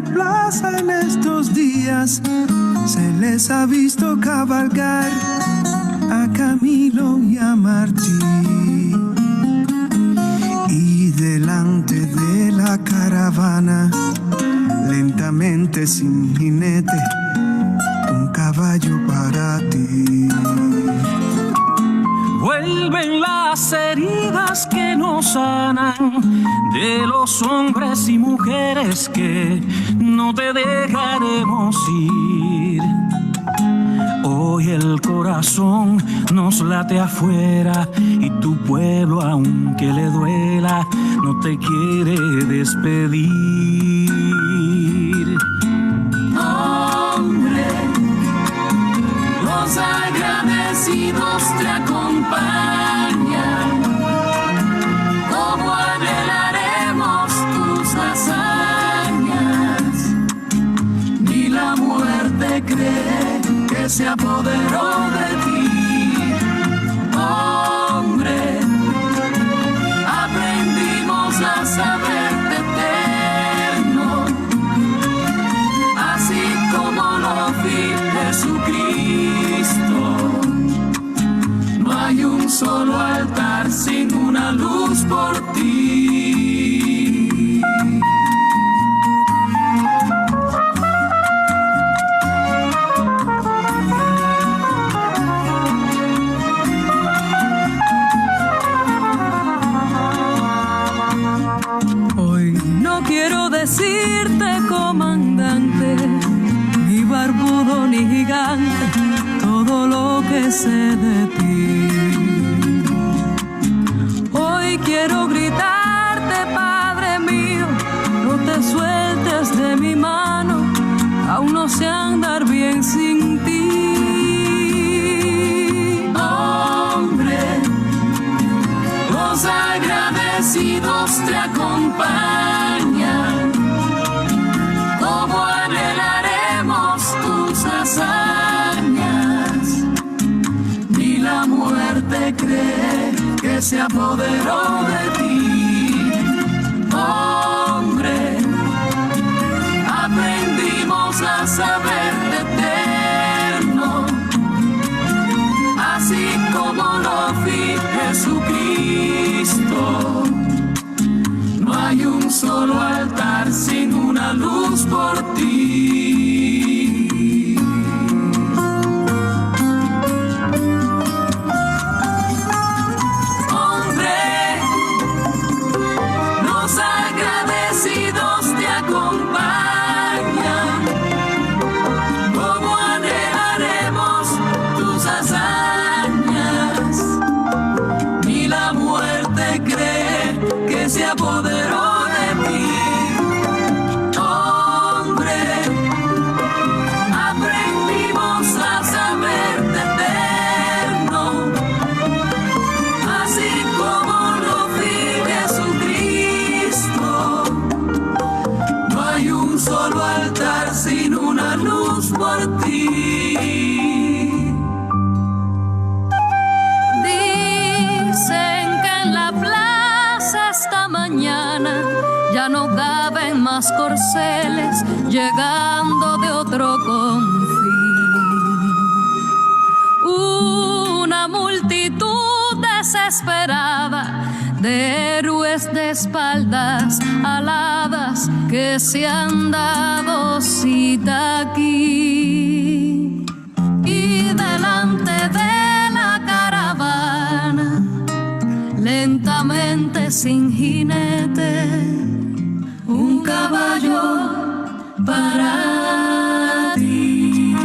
la plaza en estos días se les ha visto cabalgar a Camilo y a Martí. Y delante de la caravana, lentamente sin jinete, un caballo para ti. Vuelven las heridas que nos sanan de los hombres y mujeres que no te dejaremos ir. Hoy el corazón nos late afuera y tu pueblo, aunque le duela, no te quiere despedir. Hombre, los agradecidos te acompañan. ¿Cómo anhelaremos tus hazañas? Ni la muerte cree que se apoderó de ti. Hombre, aprendimos a saberte eterno, así como lo vi Jesucristo. No hay un solo altar sin una luz por ti. Hoy no quiero decirte comandante, ni barbudo ni gigante, todo lo que sé de ti. Hoy quiero gritarte, Padre mío, no te sueltes de mi mano, aún no sé andar bien sin ti. Hombre, los agradecidos te acompañan. ¿Cómo anhelaremos tus hazañas? Ni la muerte cree que se apoderó de ti. Hombre, aprendimos a saberte eterno, así como lo vi Jesucristo. No hay un solo altar sin una luz por ti. Hombre, los agradecidos te acompañan. ¿Cómo anhelaremos tus hazañas? Ni la muerte cree que se apoderó de ti. Hombre, aprendimos a saberte eterno, así como lo vi Jesucristo. No hay un solo altar sin una luz por ti. Dicen que en la plaza esta mañana ya no caben más corceles llegando de otro confín. Una multitud desesperada de héroes de espaldas aladas que se han dado cita aquí. Y delante de la caravana, lentamente sin jinete, un caballo para ti.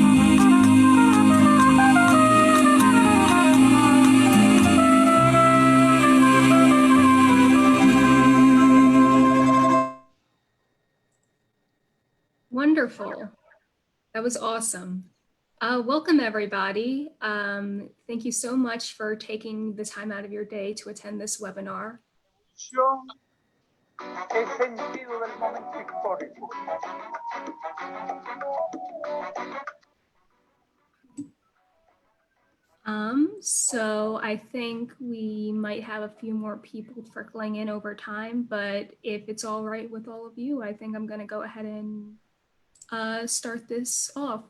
Wonderful. That was awesome. Welcome, everybody. Thank you so much for taking the time out of your day to attend this webinar. El sentido del momento histórico. So I think we might have a few more people trickling in over time, but if it's all right with all of you, I think I'm going to go ahead and start this off.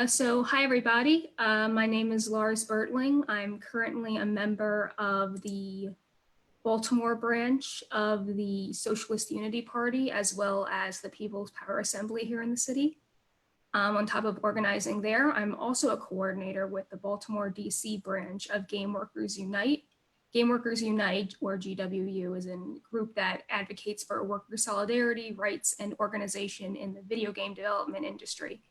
So hi everybody, my name is Lars Bertling. I'm currently a member of the Baltimore branch of the Socialist Unity Party, as well as the People's Power Assembly here in the city. On top of organizing there, I'm also a coordinator with the Baltimore DC branch of Game Workers Unite. Game Workers Unite, or GWU, is a group that advocates for worker solidarity, rights, and organization in the video game development industry.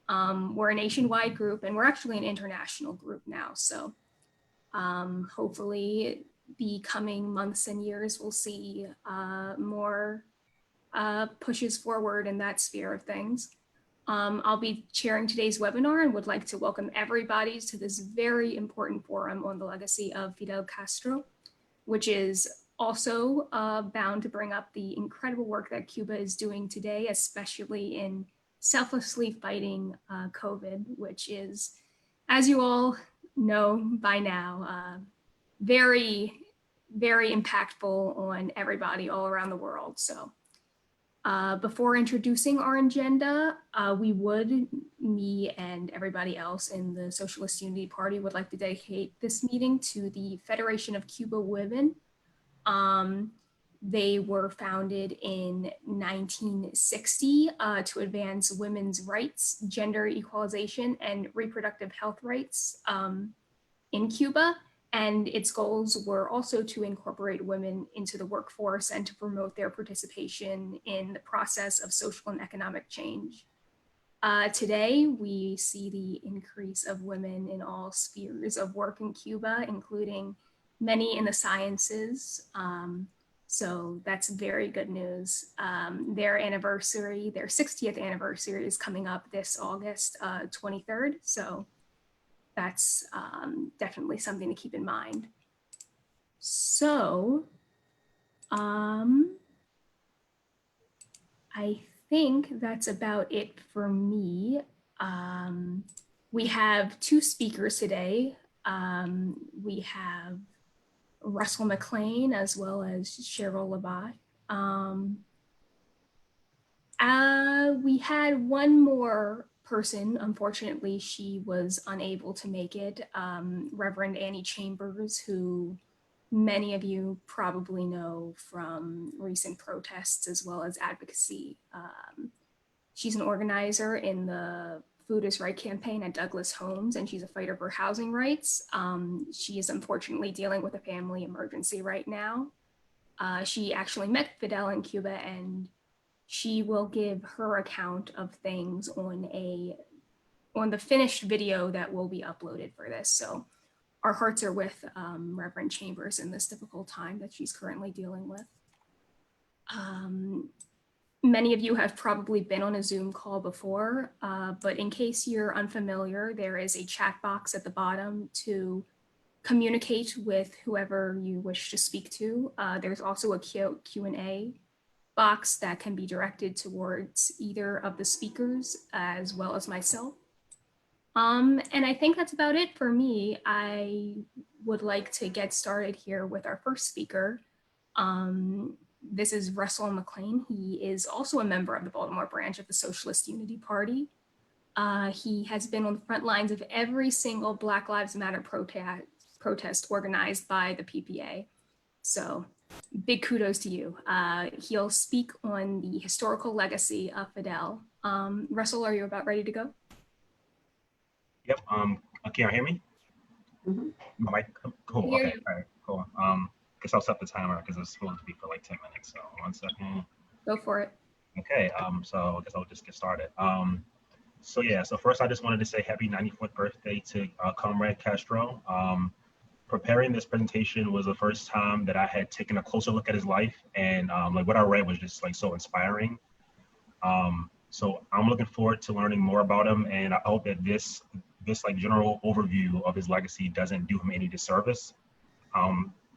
We're a nationwide group, and we're actually an international group now. So hopefully the coming months and years will see more pushes forward in that sphere of things. I'll be chairing today's webinar and would like to welcome everybody to this very important forum on the legacy of Fidel Castro, which is also bound to bring up the incredible work that Cuba is doing today, especially in selflessly fighting COVID, which is, as you all know by now, very, very impactful on everybody all around the world. So before introducing our agenda, me and everybody else in the Socialist Unity Party would like to dedicate this meeting to the Federation of Cuba Women. They were founded in 1960 to advance women's rights, gender equalization, and reproductive health rights in Cuba. And its goals were also to incorporate women into the workforce and to promote their participation in the process of social and economic change. Today, we see the increase of women in all spheres of work in Cuba, including many in the sciences. So that's very good news. Their 60th anniversary is coming up this August 23rd. So that's definitely something to keep in mind. So I think that's about it for me. We have two speakers today. We have Russell McClain as well as Cheryl LaBash. We had one more person. Unfortunately, she was unable to make it. Reverend Annie Chambers, who many of you probably know from recent protests as well as advocacy. She's an organizer in the Food is Right campaign at Douglas Homes, and she's a fighter for housing rights. She is unfortunately dealing with a family emergency right now. She actually met Fidel in Cuba, and she will give her account of things on the finished video that will be uploaded for this. So our hearts are with Reverend Chambers in this difficult time that she's currently dealing with. Many of you have probably been on a Zoom call before, but in case you're unfamiliar, there is a chat box at the bottom to communicate with whoever you wish to speak to. There's also a Q&A box that can be directed towards either of the speakers as well as myself. And I think that's about it for me. I would like to get started here with our first speaker. This is Russell McClain. He is also a member of the Baltimore branch of the Socialist Unity Party. He has been on the front lines of every single Black Lives Matter protest organized by the PPA. So big kudos to you. He'll speak on the historical legacy of Fidel. Russell, are you about ready to go? Yep. Can you hear me? Mm-hmm. Cool. Okay. All right. Cool. Guess I'll set the timer because it's supposed to be for like 10 minutes. So 1 second. Go for it. Okay. So I guess I'll just get started. So first I just wanted to say happy 94th birthday to Comrade Castro. Preparing this presentation was the first time that I had taken a closer look at his life, and like what I read was just like so inspiring. So I'm looking forward to learning more about him, and I hope that this like general overview of his legacy doesn't do him any disservice.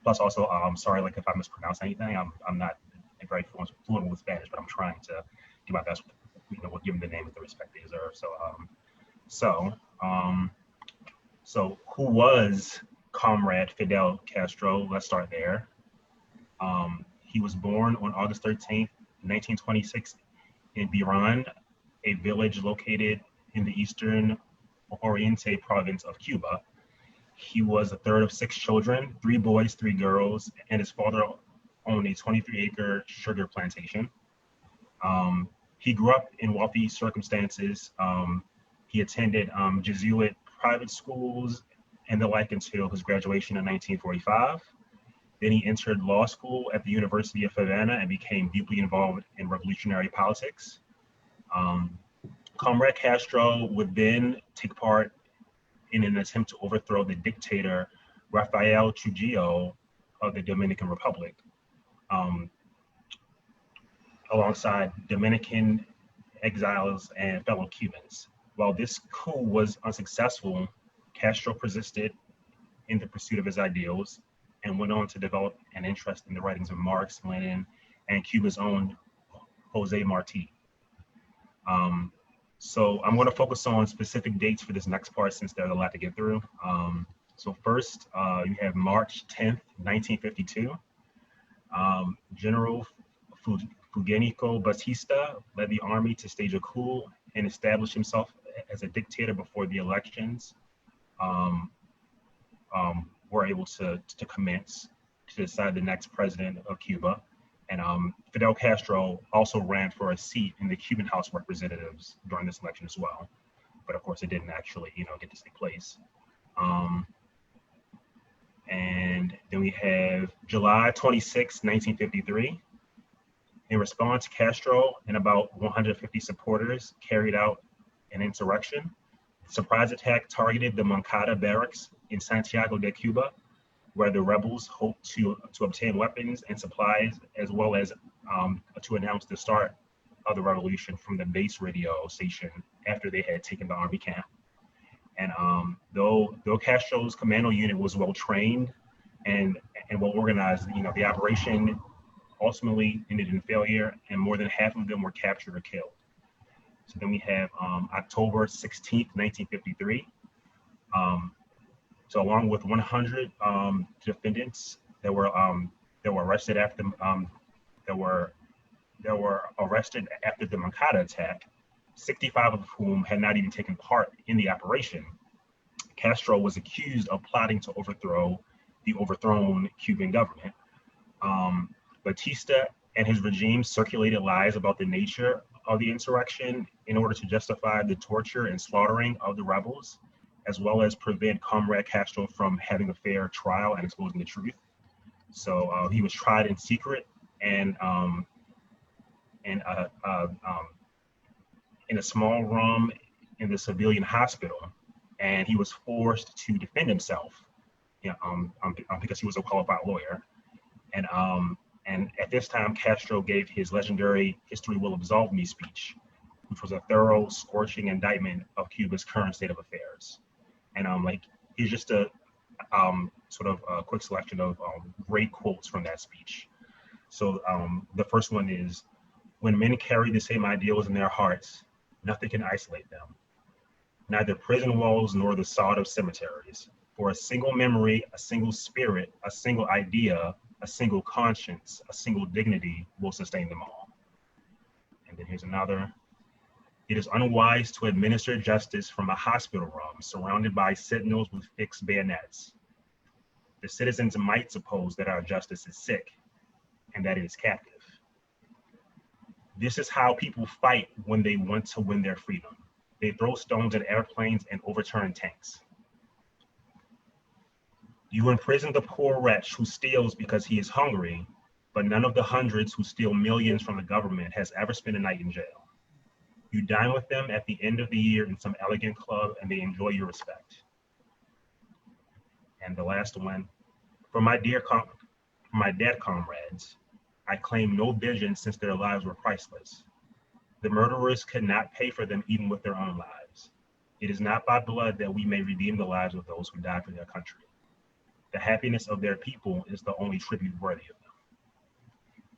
Plus also, I'm sorry like if I mispronounce anything. I'm not very fluent with Spanish, but I'm trying to do my best, with give him the name with the respect they deserve. So who was Comrade Fidel Castro? Let's start there. He was born on August 13th, 1926 in Biran, a village located in the Eastern Oriente province of Cuba. He was the third of 6 children, 3 boys, 3 girls, and his father owned a 23-acre sugar plantation. He grew up in wealthy circumstances. He attended Jesuit private schools and the like until his graduation in 1945. Then he entered law school at the University of Havana and became deeply involved in revolutionary politics. Comrade Castro would then take part in an attempt to overthrow the dictator Rafael Trujillo of the Dominican Republic, alongside Dominican exiles and fellow Cubans. While this coup was unsuccessful, Castro persisted in the pursuit of his ideals and went on to develop an interest in the writings of Marx, Lenin, and Cuba's own Jose Marti. So I'm going to focus on specific dates for this next part since there's a lot to get through. So first, you have March 10th, 1952. General Fulgencio Batista led the army to stage a coup and establish himself as a dictator before the elections were able to commence to decide the next president of Cuba. And Fidel Castro also ran for a seat in the Cuban House of Representatives during this election as well. But of course, it didn't actually, get to take place. And then we have July 26, 1953. In response, Castro and about 150 supporters carried out an insurrection. The surprise attack targeted the Moncada barracks in Santiago de Cuba, where the rebels hoped to obtain weapons and supplies, as well as to announce the start of the revolution from the base radio station after they had taken the army camp. And though Castro's commando unit was well trained and well organized, the operation ultimately ended in failure, and more than half of them were captured or killed. So then we have October 16th, 1953. So along with 100 defendants that were arrested after the Moncada attack, 65 of whom had not even taken part in the operation, Castro was accused of plotting to overthrow the overthrown Cuban government. Batista and his regime circulated lies about the nature of the insurrection in order to justify the torture and slaughtering of the rebels, as well as prevent Comrade Castro from having a fair trial and exposing the truth. So he was tried in secret and in a small room in the civilian hospital, and he was forced to defend himself, because he was a qualified lawyer. And at this time, Castro gave his legendary "History Will Absolve Me" speech, which was a thorough, scorching indictment of Cuba's current state of affairs. And here's just a sort of a quick selection of great quotes from that speech. So the first one is, "When men carry the same ideals in their hearts, nothing can isolate them. Neither prison walls nor the sod of cemeteries. For a single memory, a single spirit, a single idea, a single conscience, a single dignity will sustain them all." And then here's another. "It is unwise to administer justice from a hospital room surrounded by sentinels with fixed bayonets. The citizens might suppose that our justice is sick and that it is captive. This is how people fight when they want to win their freedom. They throw stones at airplanes and overturn tanks. You imprison the poor wretch who steals because he is hungry, but none of the hundreds who steal millions from the government has ever spent a night in jail. You dine with them at the end of the year in some elegant club, and they enjoy your respect." And the last one, "For my dead comrades, I claim no vengeance since their lives were priceless. The murderers could not pay for them even with their own lives. It is not by blood that we may redeem the lives of those who died for their country. The happiness of their people is the only tribute worthy of them."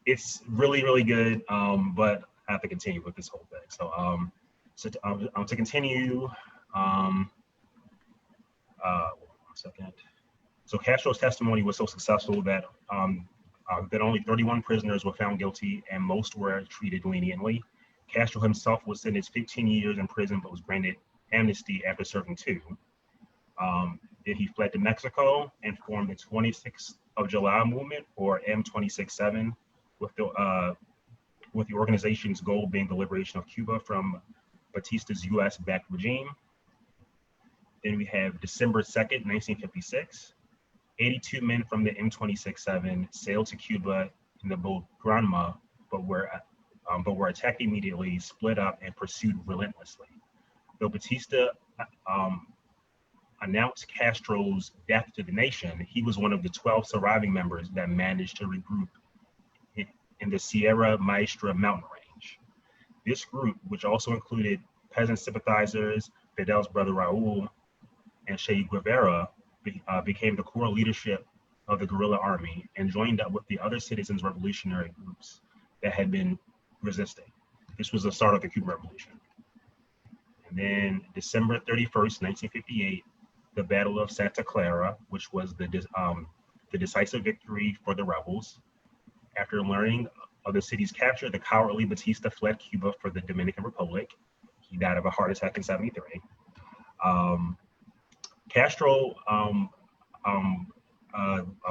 It's really, really good, but I have to continue with this whole thing. So, to continue, 1 second. So Castro's testimony was so successful that only 31 prisoners were found guilty and most were treated leniently. Castro himself was sentenced 15 years in prison, but was granted amnesty after serving 2. Then he fled to Mexico and formed the 26th of July movement, or M267, with the organization's goal being the liberation of Cuba from Batista's US-backed regime. Then we have December 2nd, 1956. 82 men from the M267 sailed to Cuba in the boat Granma, but were attacked immediately, split up, and pursued relentlessly. Though Batista announced Castro's death to the nation, he was one of the 12 surviving members that managed to regroup in the Sierra Maestra mountain range. This group, which also included peasant sympathizers, Fidel's brother Raul, and Che Guevara, became the core leadership of the guerrilla army and joined up with the other citizens' revolutionary groups that had been resisting. This was the start of the Cuban Revolution. And then December 31st, 1958, the Battle of Santa Clara, which was the decisive victory for the rebels. After learning of the city's capture, the cowardly Batista fled Cuba for the Dominican Republic. He died of a heart attack in '73. Castro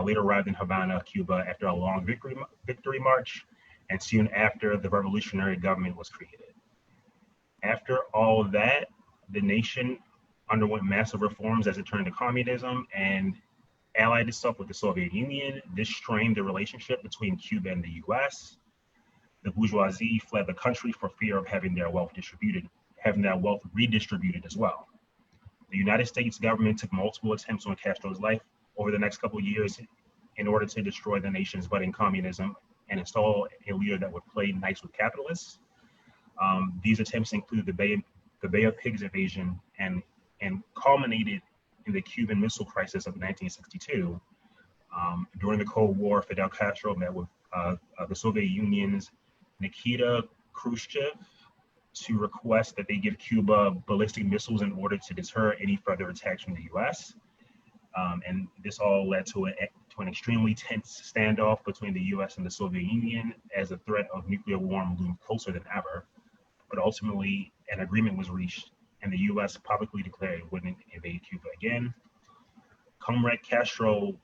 later arrived in Havana, Cuba, after a long victory march, and soon after, the revolutionary government was created. After all of that, the nation underwent massive reforms as it turned to communism and allied itself with the Soviet Union. This strained the relationship between Cuba and the US. The bourgeoisie fled the country for fear of having their wealth redistributed as well. The United States government took multiple attempts on Castro's life over the next couple of years in order to destroy the nation's budding communism and install a leader that would play nice with capitalists. These attempts included the Bay of Pigs invasion and culminated in the Cuban Missile Crisis of 1962. During the Cold War, Fidel Castro met with the Soviet Union's Nikita Khrushchev to request that they give Cuba ballistic missiles in order to deter any further attacks from the US. And this all led to an extremely tense standoff between the US and the Soviet Union as the threat of nuclear war loomed closer than ever. But ultimately, an agreement was reached, and the US publicly declared it wouldn't invade Cuba again. Comrade Castro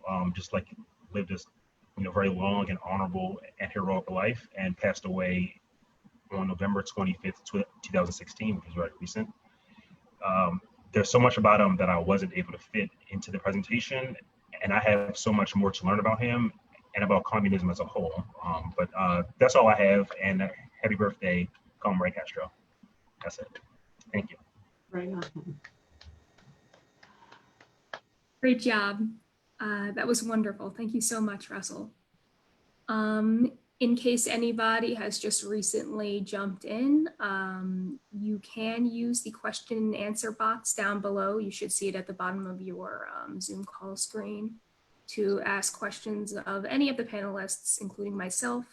lived this very long and honorable and heroic life and passed away on November 25th, 2016, which is very recent. There's so much about him that I wasn't able to fit into the presentation, and I have so much more to learn about him and about communism as a whole. But that's all I have, and happy birthday, Comrade Castro. That's it. Thank you. Right on. Great job. That was wonderful. Thank you so much, Russell. In case anybody has just recently jumped in, you can use the question and answer box down below. You should see it at the bottom of your Zoom call screen to ask questions of any of the panelists, including myself.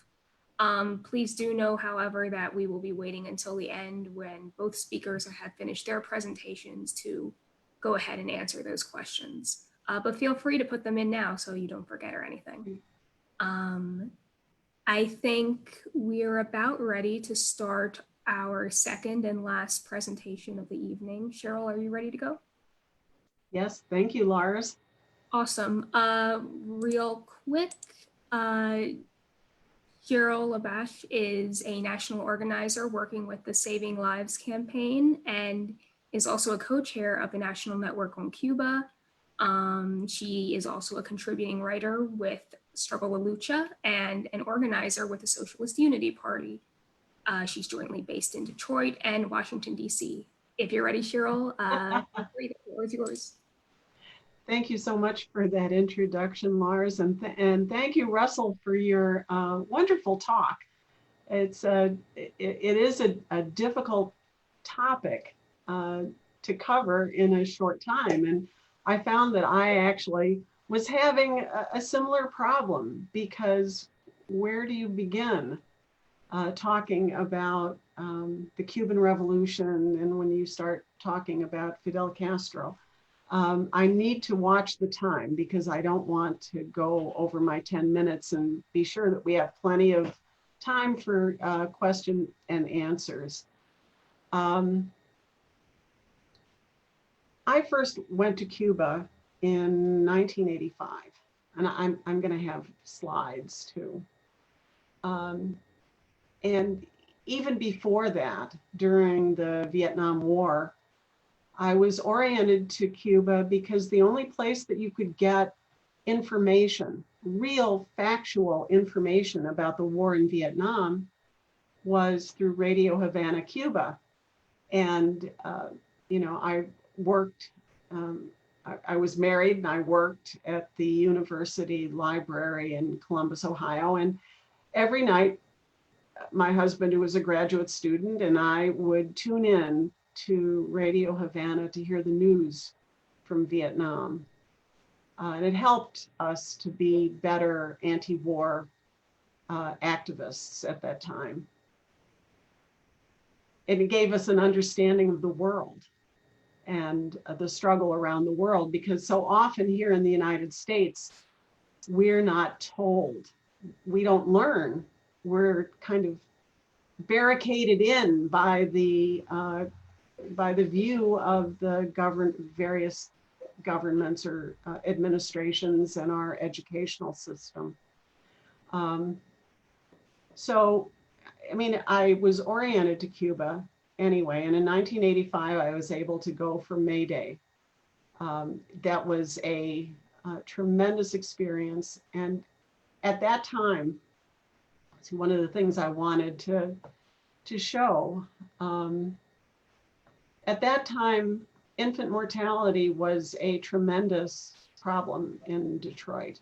Please do know, however, that we will be waiting until the end when both speakers have finished their presentations to go ahead and answer those questions. But feel free to put them in now so you don't forget or anything. I think we're about ready to start our second and last presentation of the evening. Cheryl, are you ready to go? Yes, thank you, Lars. Awesome. Real quick, Cheryl LaBash is a national organizer working with the Saving Lives campaign and is also a co-chair of the National Network on Cuba. She is also a contributing writer with Struggle La Lucha and an organizer with the Socialist Unity Party. She's jointly based in Detroit and Washington, D.C. If you're ready, Cheryl, the floor is yours. Thank you so much for that introduction, Lars, and thank you, Russell, for your wonderful talk. It is a difficult topic to cover in a short time, and I found that I actually was having a similar problem, because where do you begin talking about the Cuban Revolution, and when you start talking about Fidel Castro? I need to watch the time because I don't want to go over my 10 minutes, and be sure that we have plenty of time for question and answers. I first went to Cuba in 1985, and I'm going to have slides too. And even before that, during the Vietnam War, I was oriented to Cuba because the only place that you could get information, real factual information about the war in Vietnam was through Radio Havana, Cuba. And, you know, I worked, I was married and I worked at the university library in Columbus, Ohio. And every night, my husband, who was a graduate student, and I would tune in to Radio Havana to hear the news from Vietnam. And it helped us to be better anti-war activists at that time. And it gave us an understanding of the world and the struggle around the world, because so often here in the United States, we're not told, we don't learn. We're kind of barricaded in by the view of the various governments or administrations and our educational system. So, I mean, I was oriented to Cuba anyway, and in 1985, I was able to go for May Day. That was a tremendous experience. And at that time, it's one of the things I wanted to show. At that time, infant mortality was a tremendous problem in Detroit.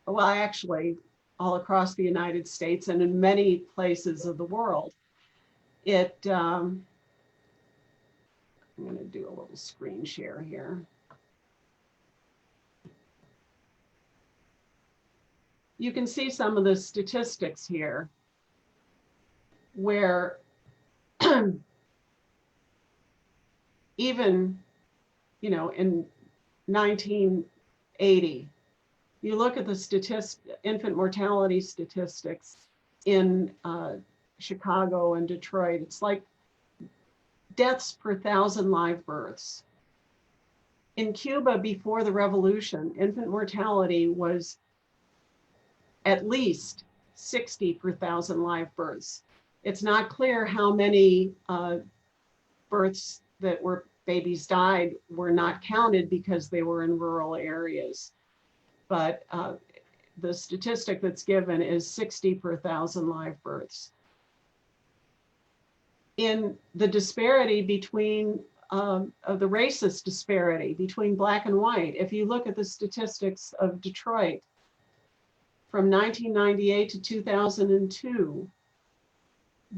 Well, actually, all across the United States and in many places of the world. I'm going to do a little screen share here. You can see some of the statistics here where even, you know, in 1980, you look at the infant mortality statistics in Chicago and Detroit, it's like deaths per 1,000 live births. In Cuba before the revolution, infant mortality was at least 60 per 1,000 live births. It's not clear how many births that were babies died were not counted because they were in rural areas. But the statistic that's given is 60 per 1,000 live births. In the disparity between, of the racist disparity between Black and white, if you look at the statistics of Detroit from 1998 to 2002,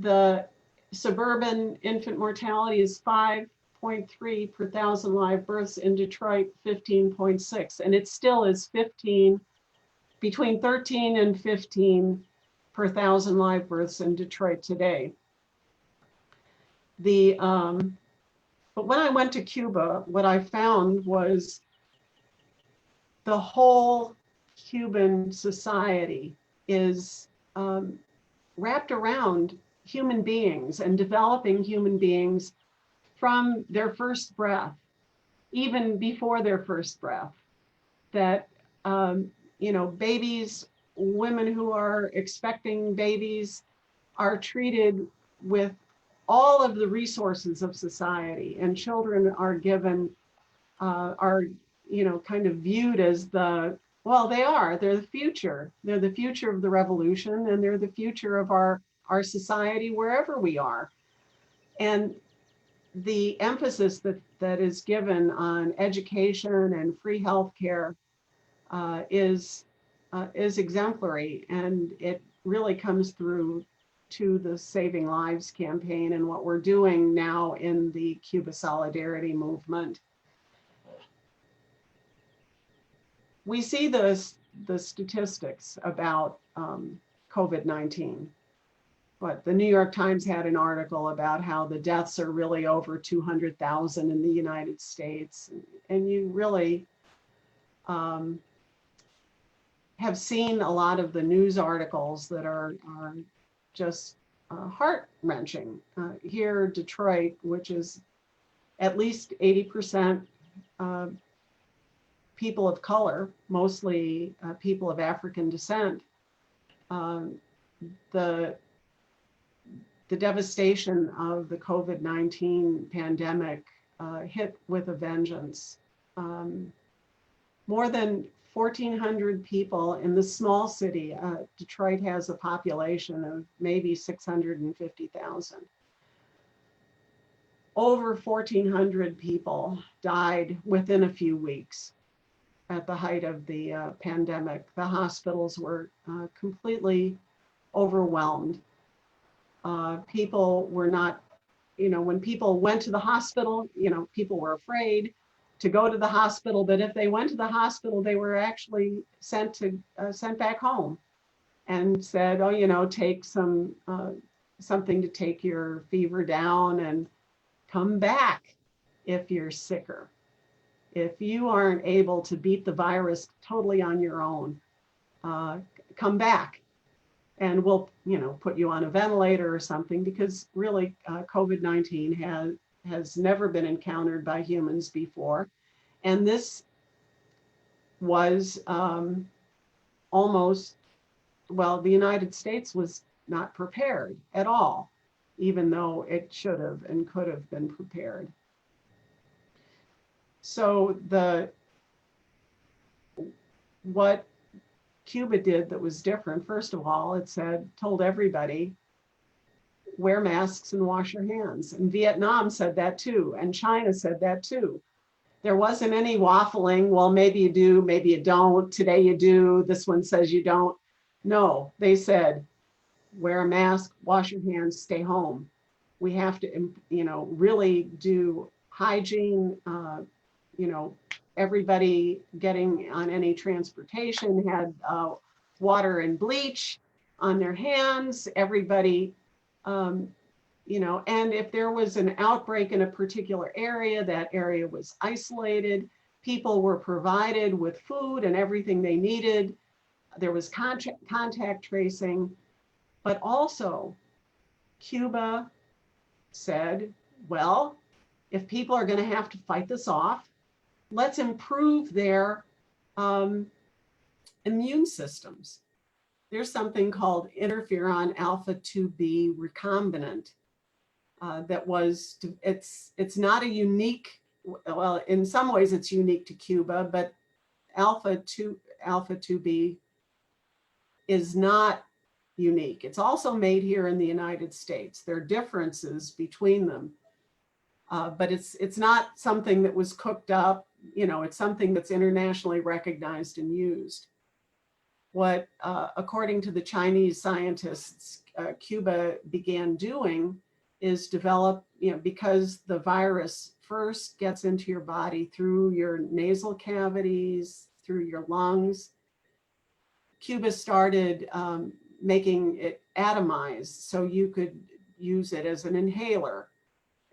the suburban infant mortality is 5.3 per 1,000 live births. In Detroit, 15.6, and it still is between 13 and 15 per 1,000 live births in Detroit today. But when I went to Cuba, what I found was the whole Cuban society is wrapped around human beings and developing human beings from their first breath, even before their first breath. That, you know, babies, women who are expecting babies are treated with all of the resources of society, and children are given, you know, kind of viewed as they're the future. They're the future of the revolution, and they're the future of our society wherever we are. And the emphasis that is given on education and free healthcare is exemplary, and it really comes through to the Saving Lives campaign and what we're doing now in the Cuba Solidarity movement. We see the statistics about COVID-19. But the New York Times had an article about how the deaths are really over 200,000 in the United States. And you really have seen a lot of the news articles that are just heart-wrenching. Here, Detroit, which is at least 80% people of color, mostly people of African descent, the devastation of the COVID-19 pandemic hit with a vengeance. More than 1,400 people in the small city. Detroit has a population of maybe 650,000. Over 1,400 people died within a few weeks at the height of the pandemic. The hospitals were completely overwhelmed. People were not, when people went to the hospital, people were afraid to go to the hospital, but if they went to the hospital, they were actually sent back home and said, oh, take something to take your fever down and come back if you're sicker. If you aren't able to beat the virus totally on your own, come back and we'll, put you on a ventilator or something, because really COVID-19 has never been encountered by humans before. And this was almost, the United States was not prepared at all, even though it should have and could have been prepared. So what Cuba did that was different, first of all, it told everybody, wear masks and wash your hands. And Vietnam said that too, and China said that too. There wasn't any waffling, well, maybe you do, maybe you don't, today you do, this one says you don't. No, they said, wear a mask, wash your hands, stay home. We have to, really do hygiene, everybody getting on any transportation had water and bleach on their hands, everybody, and if there was an outbreak in a particular area, that area was isolated, people were provided with food and everything they needed. There was contact tracing, but also Cuba said, well, if people are going to have to fight this off, let's improve their immune systems. There's something called interferon alpha 2b recombinant it's not a unique, well, in some ways it's unique to Cuba, but alpha 2b is not unique. It's also made here in the United States. There are differences between them, but it's not something that was cooked up. It's something that's internationally recognized and used. What, according to the Chinese scientists, Cuba began doing is develop, because the virus first gets into your body through your nasal cavities, through your lungs. Cuba started making it atomized so you could use it as an inhaler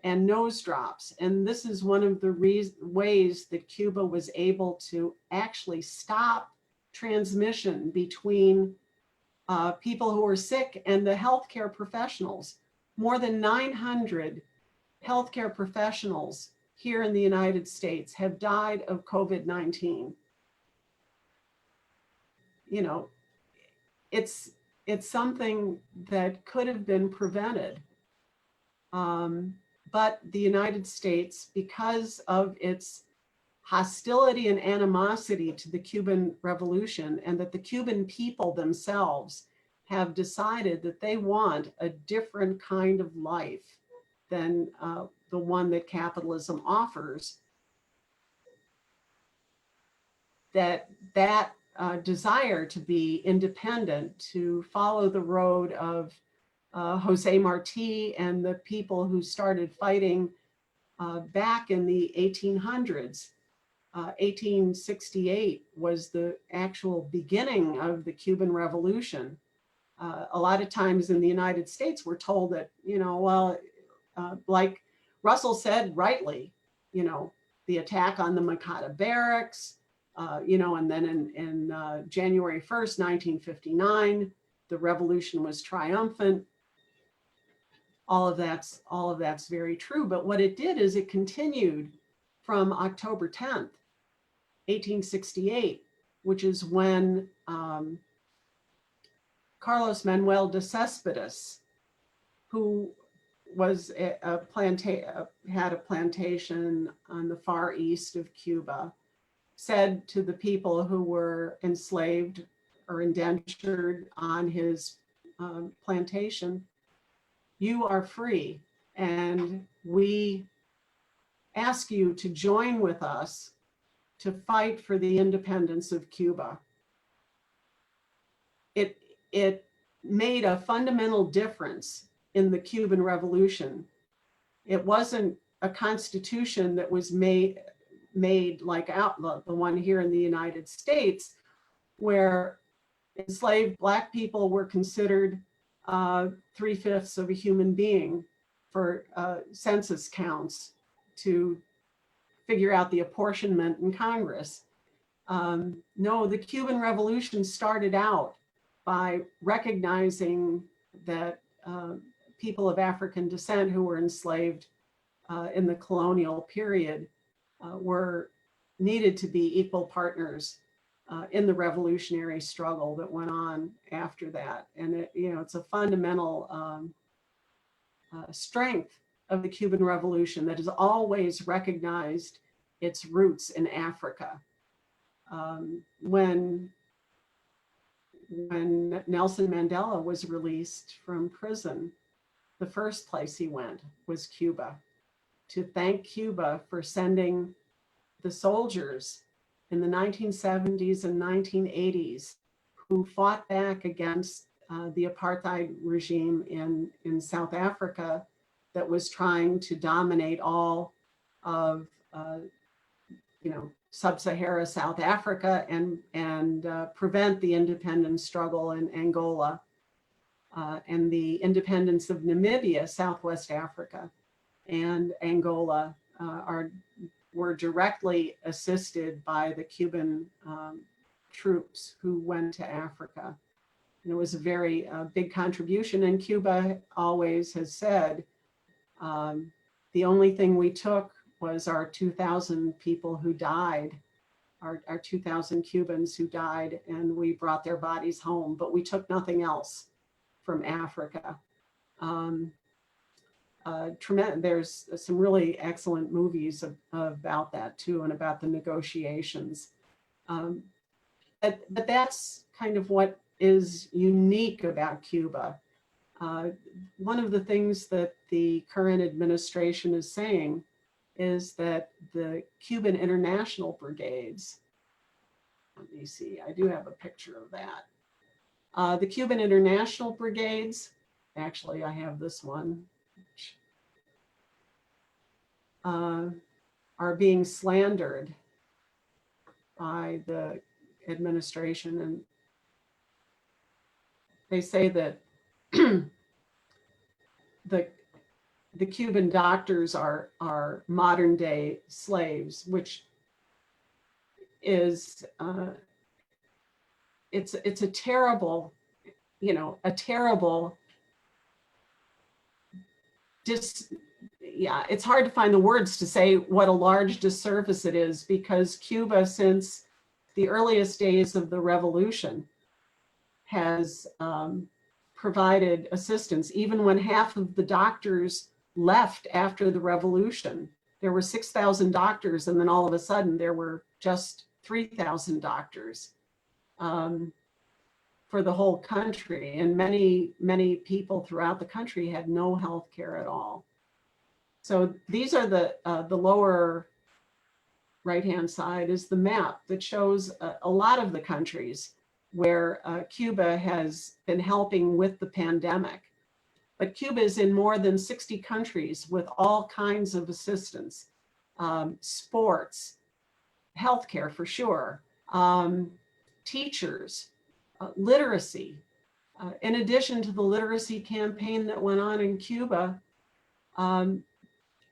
and nose drops. And this is one of the ways that Cuba was able to actually stop transmission between people who are sick and the healthcare professionals. More than 900 healthcare professionals here in the United States have died of COVID-19. It's something that could have been prevented. But the United States, because of its hostility and animosity to the Cuban Revolution, and that the Cuban people themselves have decided that they want a different kind of life than the one that capitalism offers, that desire to be independent, to follow the road of Jose Marti and the people who started fighting back in the 1800s. 1868 was the actual beginning of the Cuban Revolution. A lot of times in the United States, we're told that, like Russell said rightly, the attack on the Makata barracks, and then in January 1st, 1959, the revolution was triumphant. all of that's very true. But what it did is it continued from October 10th, 1868, which is when Carlos Manuel de Cespedes, who was had a plantation on the far east of Cuba, said to the people who were enslaved or indentured on his plantation, "You are free, and we ask you to join with us to fight for the independence of Cuba." It made a fundamental difference in the Cuban Revolution. It wasn't a constitution that was made like the one here in the United States, where enslaved Black people were considered 3/5 of a human being for census counts to figure out the apportionment in Congress. No, the Cuban Revolution started out by recognizing that people of African descent who were enslaved in the colonial period needed to be equal partners in the revolutionary struggle that went on after that. And it's a fundamental strength of the Cuban Revolution that has always recognized its roots in Africa. When Nelson Mandela was released from prison, the first place he went was Cuba, to thank Cuba for sending the soldiers in the 1970s and 1980s who fought back against the apartheid regime in South Africa that was trying to dominate all of sub-Sahara South Africa and prevent the independence struggle in Angola and the independence of Namibia, Southwest Africa, and Angola were directly assisted by the Cuban troops who went to Africa. And it was a very big contribution. And Cuba always has said, the only thing we took was our 2,000 people who died, our 2,000 Cubans who died, and we brought their bodies home, but we took nothing else from Africa. There's some really excellent movies about that too, and about the negotiations. But that's kind of what is unique about Cuba. One of the things that the current administration is saying is that the Cuban International Brigades, let me see, I do have a picture of that. The Cuban International Brigades, actually I have this one, are being slandered by the administration. And they say that the Cuban doctors are modern day slaves, which is, it's a terrible, it's hard to find the words to say what a large disservice it is, because Cuba, since the earliest days of the revolution, has provided assistance. Even when half of the doctors left after the revolution, there were 6,000 doctors, and then all of a sudden there were just 3,000 doctors for the whole country. And many, many people throughout the country had no health care at all. So these are the lower right-hand side is the map that shows a lot of the countries where Cuba has been helping with the pandemic. But Cuba is in more than 60 countries with all kinds of assistance, sports, healthcare for sure, teachers, literacy. In addition to the literacy campaign that went on in Cuba,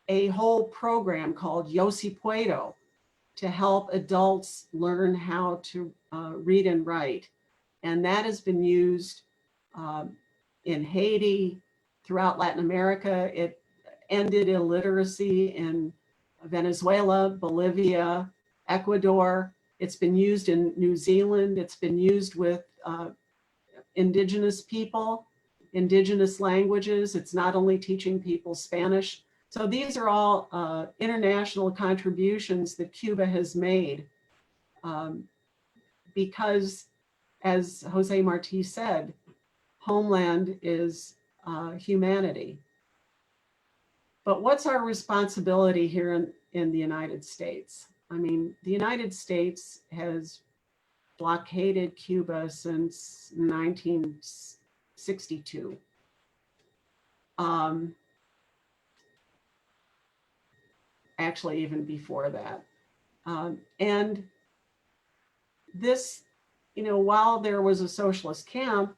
a whole program called Yo Si Puedo to help adults learn how to read and write. And that has been used in Haiti, throughout Latin America. It ended illiteracy in Venezuela, Bolivia, Ecuador. It's been used in New Zealand. It's been used with indigenous people, indigenous languages. It's not only teaching people Spanish. So these are all international contributions that Cuba has made because, as Jose Marti said, homeland is humanity. But what's our responsibility here in the United States? I mean, the United States has blockaded Cuba since 1962. Actually, even before that. And this, while there was a socialist camp,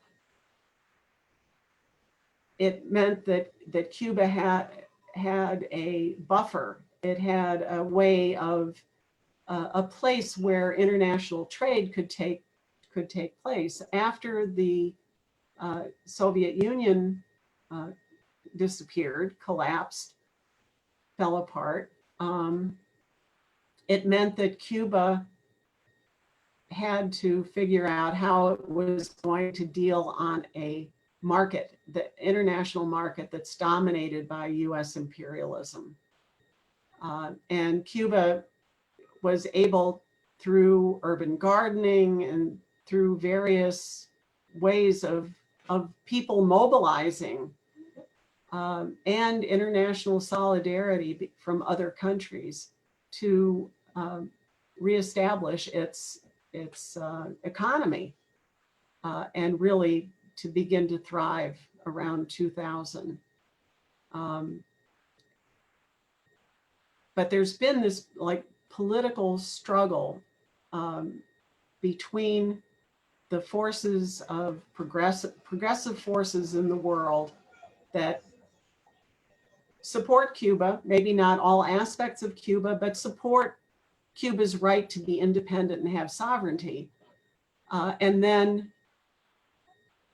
it meant that Cuba had a buffer. It had a way of a place where international trade could take place. After the Soviet Union disappeared, collapsed, fell apart, it meant that Cuba had to figure out how it was going to deal on a market, the international market that's dominated by US imperialism. And Cuba was able, through urban gardening and through various ways of people mobilizing and international solidarity from other countries, to reestablish its economy and really to begin to thrive around 2000. But there's been this political struggle between the forces of progressive forces in the world that support Cuba, maybe not all aspects of Cuba, but support Cuba's right to be independent and have sovereignty. And then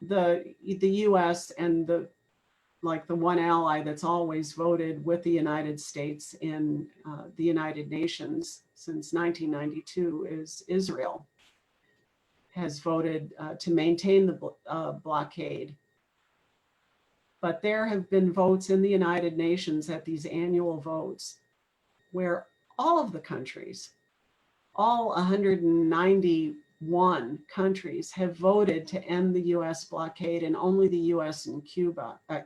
the US and the one ally that's always voted with the United States in the United Nations since 1992 is Israel, has voted to maintain the blockade. But there have been votes in the United Nations at these annual votes where all of the countries, all 191 countries have voted to end the US blockade, and only the US and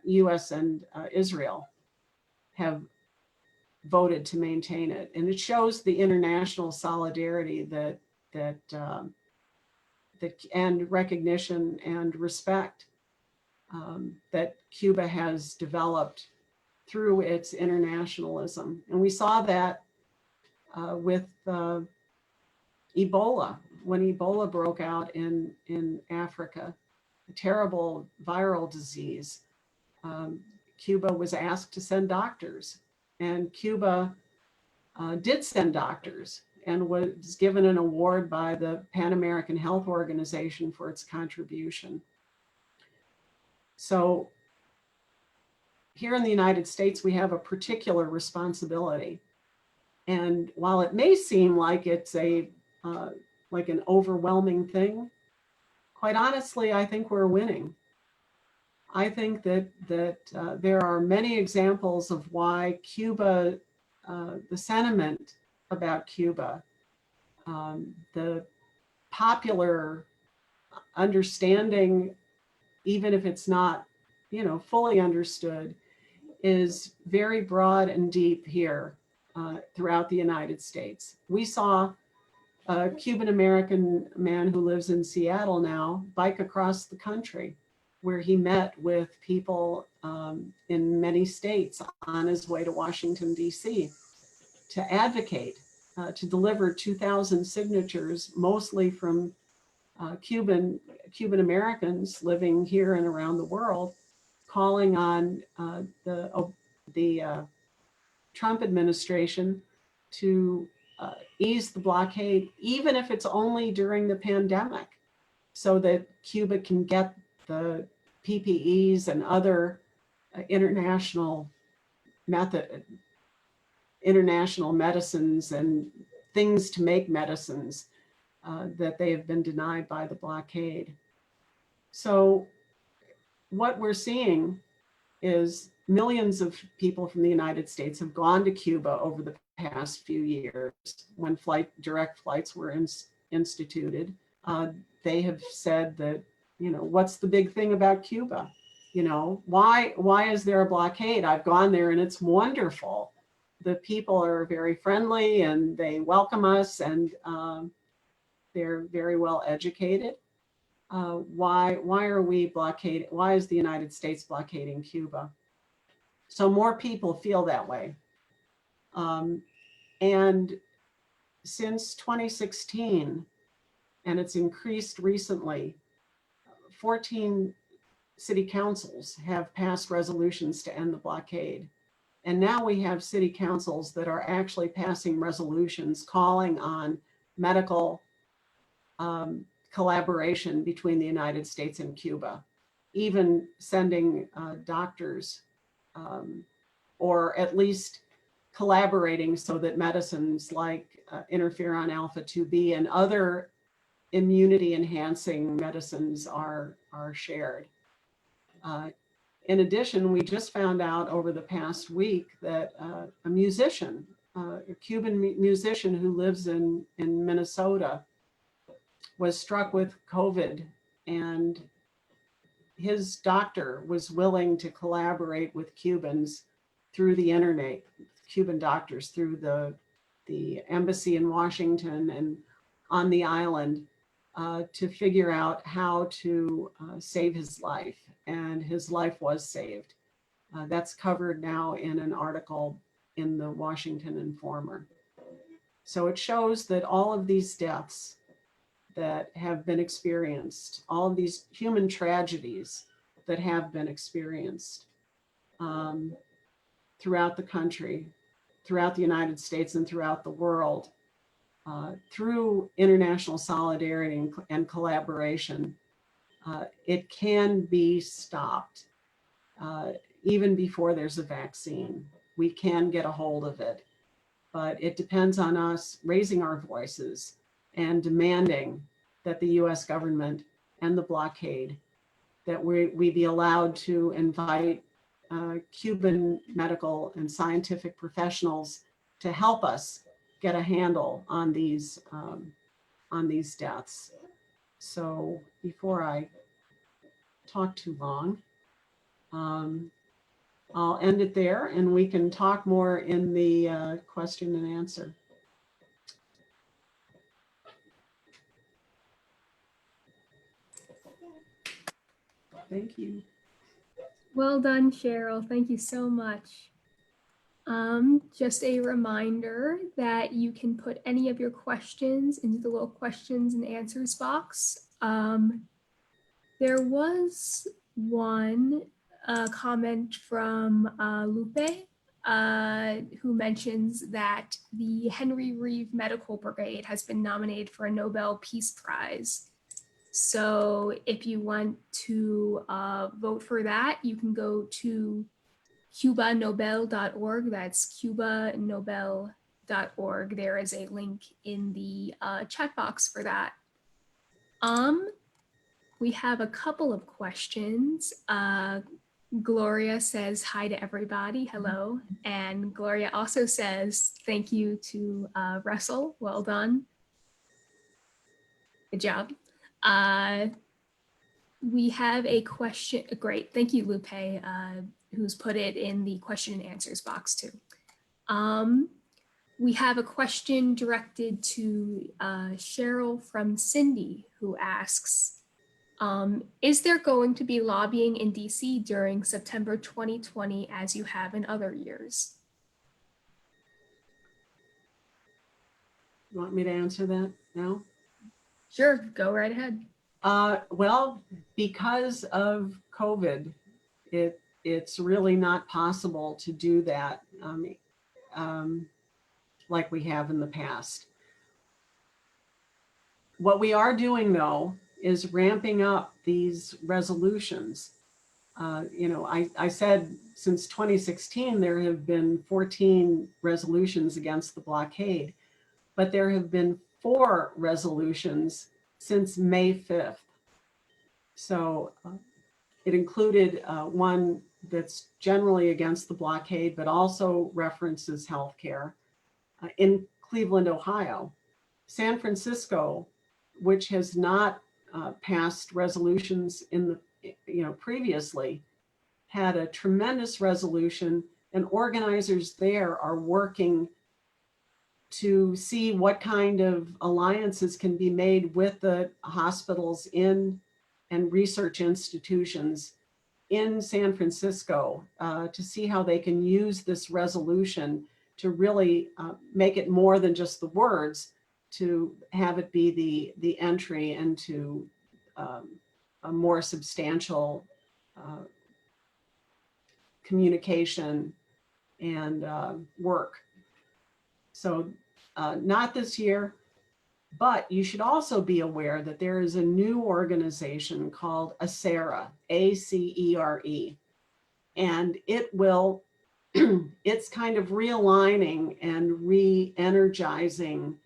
US and Israel have voted to maintain it. And it shows the international solidarity that and recognition and respect that Cuba has developed through its internationalism. And we saw that with Ebola, when Ebola broke out in Africa, a terrible viral disease. Cuba was asked to send doctors, and Cuba did send doctors and was given an award by the Pan American Health Organization for its contribution. So here in the United States, we have a particular responsibility. And while it may seem like it's an overwhelming thing, quite honestly, I think we're winning. I think that there are many examples of why Cuba, the sentiment about Cuba, the popular understanding, even if it's not, fully understood, is very broad and deep here throughout the United States. We saw a Cuban-American man who lives in Seattle now bike across the country, where he met with people in many states on his way to Washington, D.C. to advocate, to deliver 2,000 signatures, mostly from Cuban Americans living here and around the world, calling on the Trump administration to ease the blockade, even if it's only during the pandemic, so that Cuba can get the PPEs and other international medicines and things to make medicines that they have been denied by the blockade. So what we're seeing is millions of people from the United States have gone to Cuba over the past few years when direct flights were instituted. They have said that, you know, what's the big thing about Cuba? You know, why is there a blockade? I've gone there and it's wonderful. The people are very friendly and they welcome us, and they're very well educated. Why are we blockaded? Why is the United States blockading Cuba? So more people feel that way. And since 2016, and it's increased recently, 14 city councils have passed resolutions to end the blockade. And now we have city councils that are actually passing resolutions calling on medical collaboration between the United States and Cuba, even sending doctors, or at least collaborating so that medicines like interferon alpha 2b and other immunity enhancing medicines are shared. In addition, we just found out over the past week that a musician, a Cuban musician who lives in Minnesota, was struck with COVID, and his doctor was willing to collaborate with Cubans through the internet, Cuban doctors through the embassy in Washington and on the island, to figure out how to save his life. And his life was saved. That's covered now in an article in the Washington Informer. So it shows that all of these deaths that have been experienced, all of these human tragedies that have been experienced throughout the country, throughout the United States and throughout the world, through international solidarity and collaboration, it can be stopped even before there's a vaccine. We can get a hold of it, but it depends on us raising our voices and demanding that the US government and the blockade, that we be allowed to invite Cuban medical and scientific professionals to help us get a handle on these deaths. So before I talk too long, I'll end it there and we can talk more in the question and answer. Thank you. Well done, Cheryl. Thank you so much. Just a reminder that you can put any of your questions into the little questions and answers box. There was one comment from Lupe, who mentions that the Henry Reeve Medical Brigade has been nominated for a Nobel Peace Prize. So if you want to vote for that, you can go to CUBANobel.org. That's CUBANobel.org. There is a link in the chat box for that. We have a couple of questions. Gloria says hi to everybody. Hello. And Gloria also says thank you to Russell. Well done. Good job. We have a question. Great. Thank you, Lupe, who's put it in the question and answers box too. We have a question directed to Cheryl from Cindy, who asks, is there going to be lobbying in DC during September 2020 as you have in other years? You want me to answer that now? Sure, go right ahead. Well, because of COVID, it's really not possible to do that like we have in the past. What we are doing, though, is ramping up these resolutions You know, I said since 2016, there have been 14 resolutions against the blockade, but there have been 4 resolutions since May 5th. So it included one that's generally against the blockade, but also references healthcare in Cleveland, Ohio. San Francisco, which has not passed resolutions in the, you know, previously, had a tremendous resolution, and organizers there are working to see what kind of alliances can be made with the hospitals in and research institutions in San Francisco to see how they can use this resolution to really make it more than just the words, to have it be the entry into a more substantial communication and work. So not this year, but you should also be aware that there is a new organization called ACERE, A-C-E-R-E, and it will, it's kind of realigning and re-energizing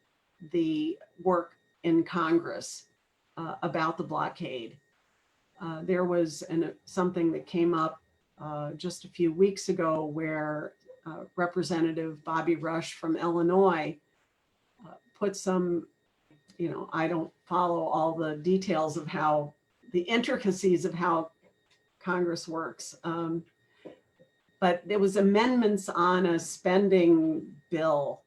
the work in Congress about the blockade. There was something that came up just a few weeks ago where Representative Bobby Rush from Illinois put some, you know, I don't follow all the details of how, the intricacies of how Congress works. But there was amendments on a spending bill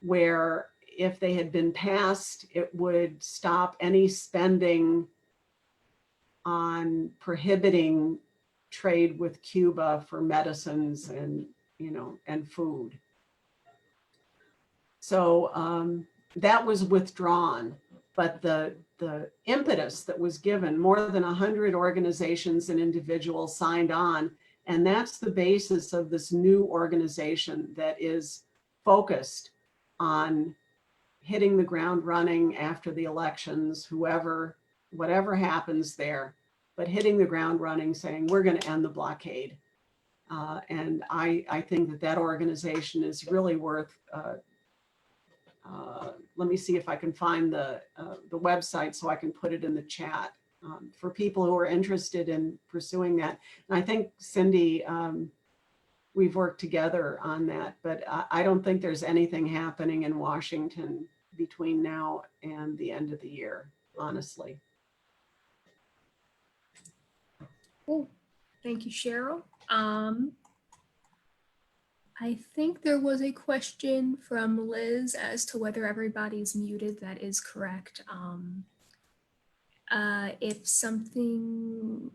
where if they had been passed, it would stop any spending on prohibiting trade with Cuba for medicines and, you know, and food. So that was withdrawn, but the impetus that was given, more than 100 organizations and individuals signed on, and that's the basis of this new organization that is focused on hitting the ground running after the elections, whatever happens there, but hitting the ground running, saying we're going to end the blockade. And I think that organization is really worth, let me see if I can find the website so I can put it in the chat for people who are interested in pursuing that. And I think, Cindy, we've worked together on that, but I don't think there's anything happening in Washington between now and the end of the year, honestly. Cool. Thank you, Cheryl. I think there was a question from Liz as to whether everybody's muted. That is correct. If something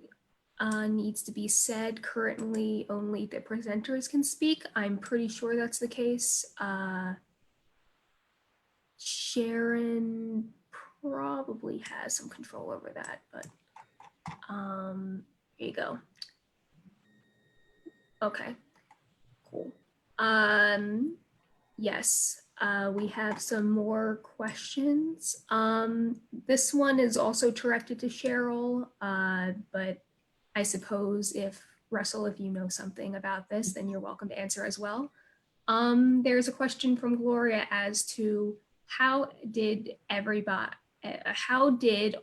needs to be said, currently only the presenters can speak. I'm pretty sure that's the case. Sharon probably has some control over that, but here you go. Okay, cool. Yes, we have some more questions. This one is also directed to Cheryl, but I suppose if Russell, if you know something about this, then you're welcome to answer as well. There's a question from Gloria as to how did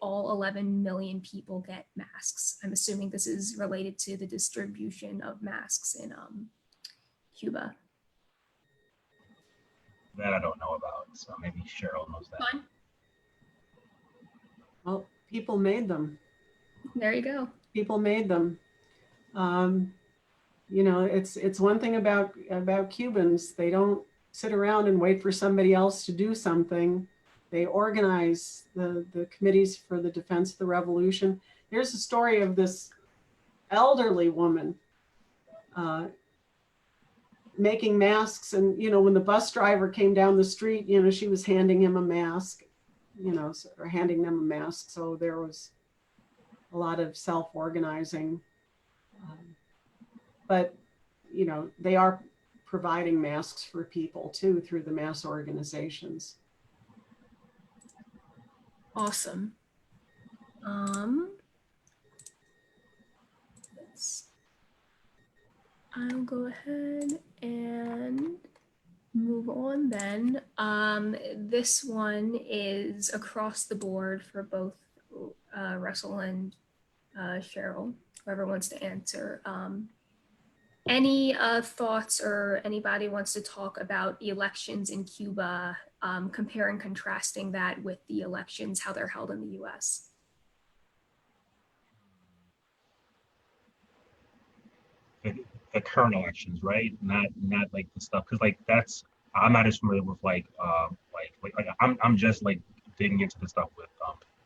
all 11 million people get masks? I'm assuming this is related to the distribution of masks in Cuba. That I don't know about, so maybe Cheryl knows that. Fine. Well, people made them. There you go. People made them. You know, it's one thing about Cubans. They don't sit around and wait for somebody else to do something. They organize the committees for the defense of the revolution. Here's a story of this elderly woman making masks. And, you know, when the bus driver came down the street, you know, she was handing him a mask, you know, or handing them a mask. So there was a lot of self-organizing. But, you know, they are providing masks for people too through the mass organizations. Awesome. Let's I'll go ahead and move on then. This one is across the board for both Russell and Cheryl, whoever wants to answer. Any thoughts, or anybody wants to talk about elections in Cuba, compare and contrasting that with the elections, how they're held in the US? The current elections, right? Not like the stuff, because like that's, I'm not as familiar with I'm just like digging into the stuff with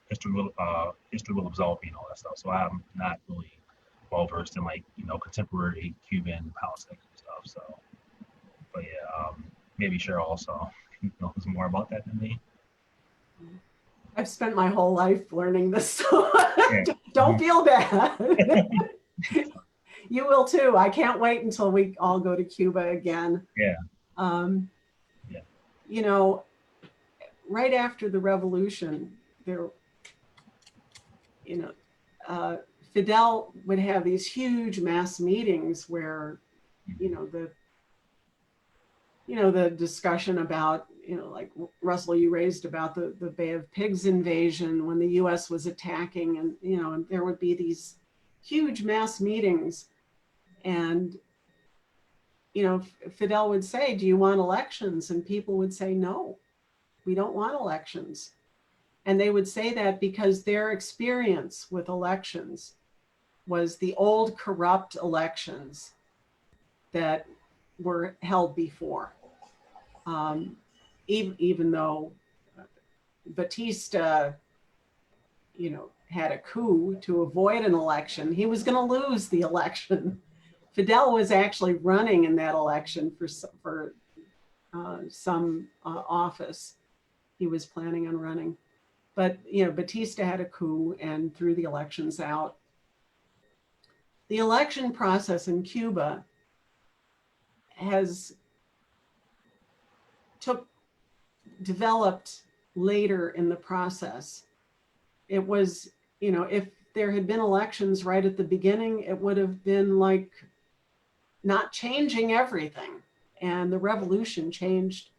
history will absolve me and all that stuff. So I'm not really well versed in like, you know, contemporary Cuban politics and stuff. So, but yeah, maybe Cheryl also knows more about that than me. I've spent my whole life learning this, so Yeah. don't feel bad. You will too. I can't wait until we all go to Cuba again. Yeah. Yeah. You know, right after the revolution, there, you know, Fidel would have these huge mass meetings where, you know, the discussion about, you know, like Russell, you raised about the Bay of Pigs invasion when the US was attacking, and, you know, and there would be these huge mass meetings. And, you know, Fidel would say, do you want elections? And people would say, no, we don't want elections. And they would say that because their experience with elections was the old corrupt elections that were held before. Even though Batista, you know, had a coup to avoid an election, he was going to lose the election. Fidel was actually running in that election for some office. He was planning on running. But, you know, Batista had a coup and threw the elections out. The election process in Cuba has developed later in the process. It was, you know, if there had been elections right at the beginning, it would have been like not changing everything. And the revolution changed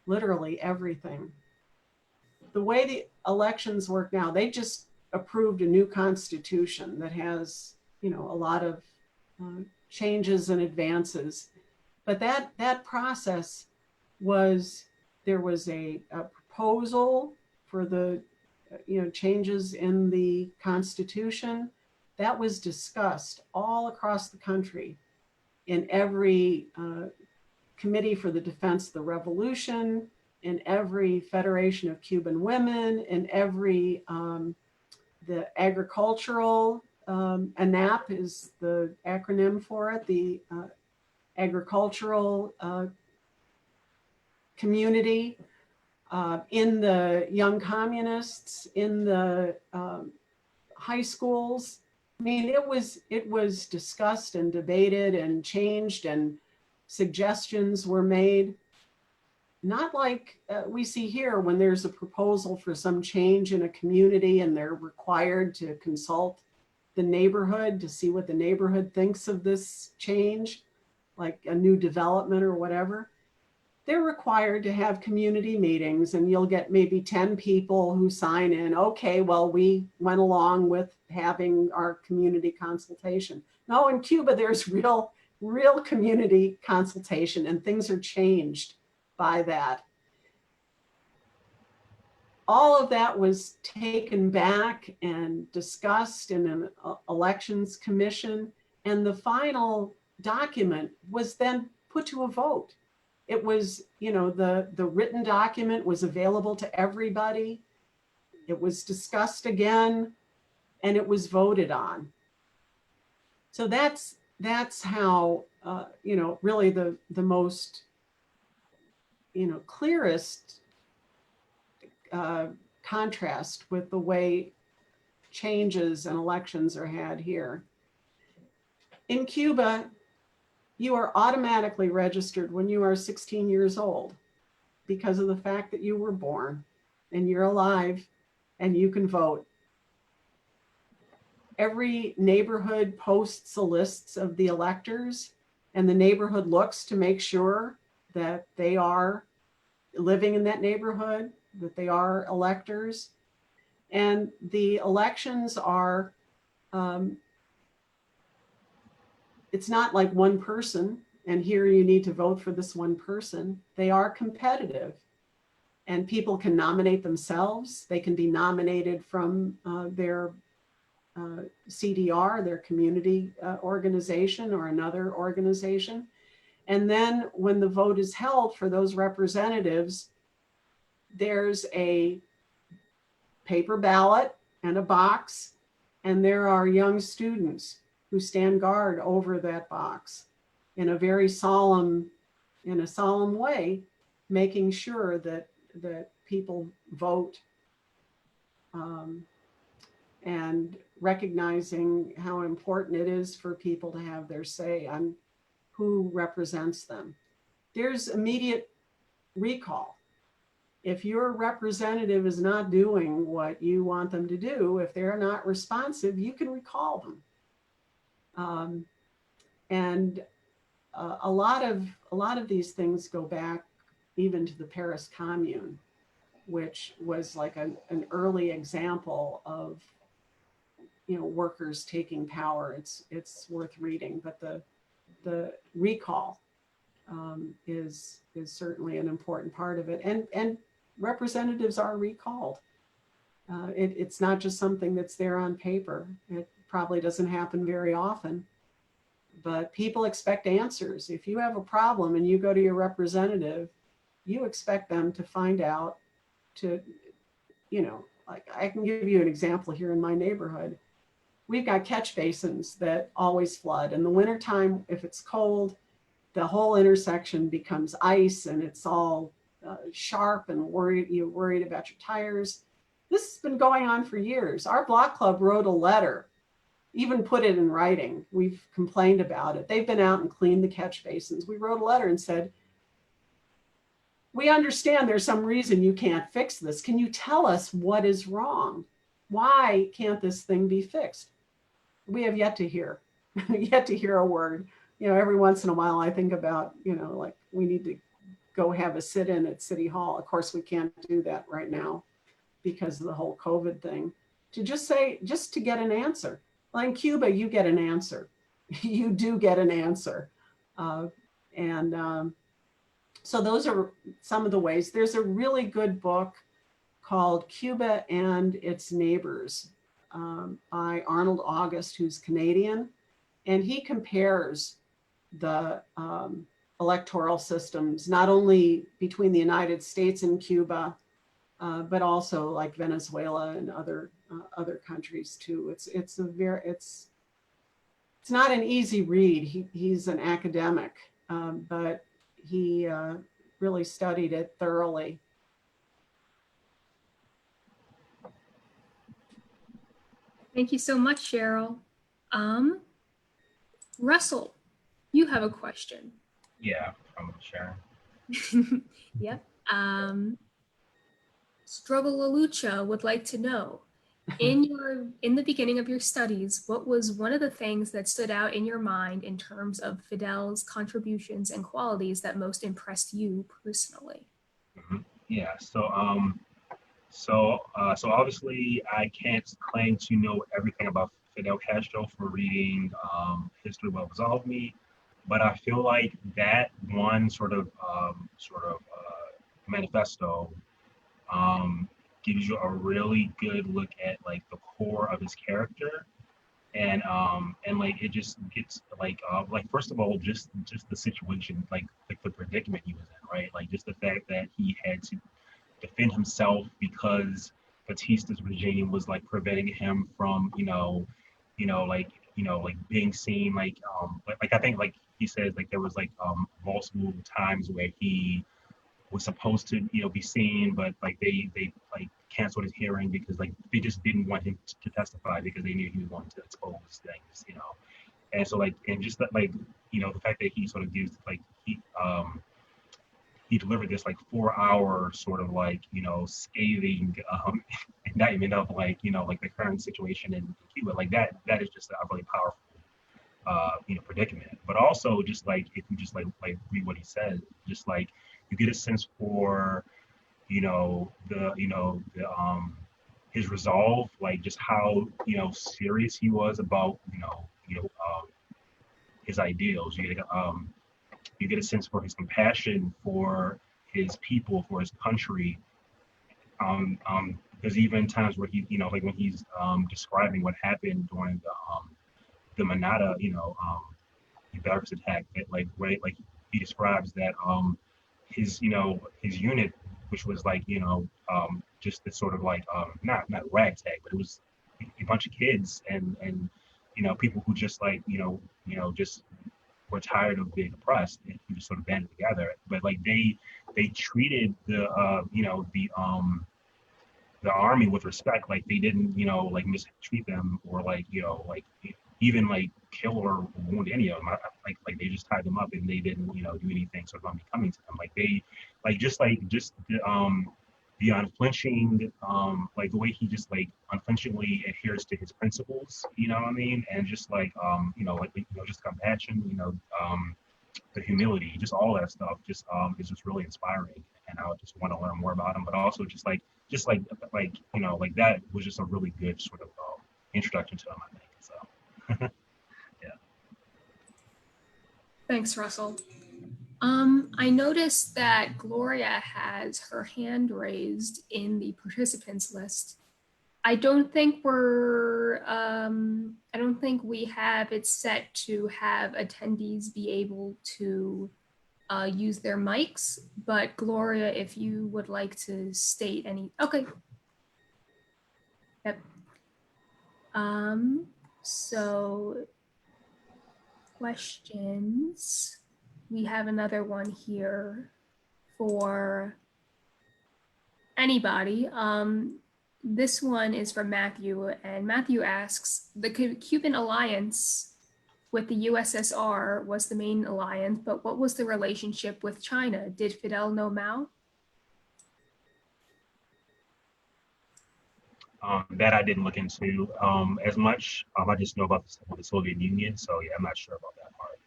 literally everything. The way the elections work now, they just approved a new constitution that has, you know, a lot of changes and advances. But that process was, there was a proposal for the, you know, changes in the Constitution that was discussed all across the country in every Committee for the Defense of the Revolution, in every Federation of Cuban Women, in every, the agricultural, ANAP is the acronym for it, the agricultural community, in the Young Communists, in the high schools. I mean, it was discussed and debated and changed, and suggestions were made. Not like we see here when there's a proposal for some change in a community and they're required to consult the neighborhood to see what the neighborhood thinks of this change, like a new development or whatever. They're required to have community meetings, and you'll get maybe 10 people who sign in. Okay, well, we went along with having our community consultation. No, in Cuba, there's real community consultation, and things are changed by that. All of that was taken back and discussed in an elections commission, and the final document was then put to a vote. It was, you know, the written document was available to everybody. It was discussed again, and it was voted on. So that's how, you know, really the most, you know, clearest contrast with the way changes and elections are had here. In Cuba, you are automatically registered when you are 16 years old because of the fact that you were born and you're alive and you can vote. Every neighborhood posts a list of the electors, and the neighborhood looks to make sure that they are living in that neighborhood, that they are electors. And the elections are, it's not like one person, and here you need to vote for this one person. They are competitive, and people can nominate themselves. They can be nominated from their CDR, their community organization, or another organization. And then when the vote is held for those representatives, there's a paper ballot and a box, and there are young students who stand guard over that box in a very solemn way, making sure that people vote, and recognizing how important it is for people to have their say on who represents them. There's immediate recall. If your representative is not doing what you want them to do, if they're not responsive, you can recall them. A lot of these things go back even to the Paris Commune, which was like an early example of, you know, workers taking power. It's worth reading, but the recall is certainly an important part of it, and representatives are recalled. It's not just something that's there on paper. It probably doesn't happen very often, but people expect answers. If you have a problem and you go to your representative, you expect them to find out, to, you know, like I can give you an example here in my neighborhood. We've got catch basins that always flood. In the wintertime, if it's cold, the whole intersection becomes ice and it's all sharp and you're worried about your tires. This has been going on for years. Our block club wrote a letter, even put it in writing. We've complained about it. They've been out and cleaned the catch basins. We wrote a letter and said, we understand there's some reason you can't fix this. Can you tell us what is wrong? Why can't this thing be fixed? We have yet to hear a word. You know, every once in a while I think about, you know, like we need to go have a sit-in at City Hall. Of course, we can't do that right now because of the whole COVID thing. To just to get an answer. Well, in Cuba, you get an answer. You do get an answer. So those are some of the ways. There's a really good book called Cuba and Its Neighbors by Arnold August, who's Canadian. And he compares the electoral systems, not only between the United States and Cuba, but also like Venezuela and other countries too. It's not an easy read. He's an academic, but he really studied it thoroughly. Thank you so much, Cheryl. Russell, you have a question. Yeah, from Sharon. Yep. Struggle La Lucha would like to know, in the beginning of your studies, what was one of the things that stood out in your mind in terms of FIDEL'S contributions and qualities that most impressed you personally? Mm-hmm. Yeah. So obviously I can't claim to know everything about Fidel Castro for reading History Will Absolve Me, but I feel like that one sort of manifesto gives you a really good look at like the core of his character, and like it just gets like first of all just the situation, like the predicament he was in, right? Like just the fact that he had to defend himself because Batista's regime was like preventing him from being seen, like I think like he says like there was like multiple times where he was supposed to be seen, but like they like canceled his hearing because like they just didn't want him to testify because they knew he was going to expose things, and so like, and just that, like the fact that he sort of used like he delivered this like 4-hour sort of like scathing indictment of like like the current situation in Cuba, like that is just a really powerful predicament. But also just like, if you just like read what he said, just like you get a sense for, his resolve, like just how, serious he was about, his ideals. You get a sense for his compassion for his people, for his country. There's even times where he, like when he's describing what happened during the Manada, barracks attack, that like he describes that his unit, which was like just this sort of like not ragtag, but it was a bunch of kids and people who just like just were tired of being oppressed, and who just sort of banded together. But like they treated the the army with respect. Like they didn't like mistreat them, or like like even like kill or wound any of them. Like they just tied them up, and they didn't do anything sort of unbecoming to them. Like they just the unflinching, like the way he just like unflinchingly adheres to his principles, you know what I mean? And just like just compassion, the humility, just all that stuff just is just really inspiring. And I would just want to learn more about him. But also just like that was just a really good sort of introduction to him, I think. So yeah. Thanks, Russell. I noticed that Gloria has her hand raised in the participants list. I don't think we have it set to have attendees be able to use their mics, but Gloria, if you would like to state any, okay. Yep. So questions. We have another one here for anybody. This one is from Matthew, and Matthew asks, the Cuban alliance with the USSR was the main alliance, but what was the relationship with China? Did Fidel know Mao? That I didn't look into as much. I just know about the Soviet Union, so yeah, I'm not sure about that part.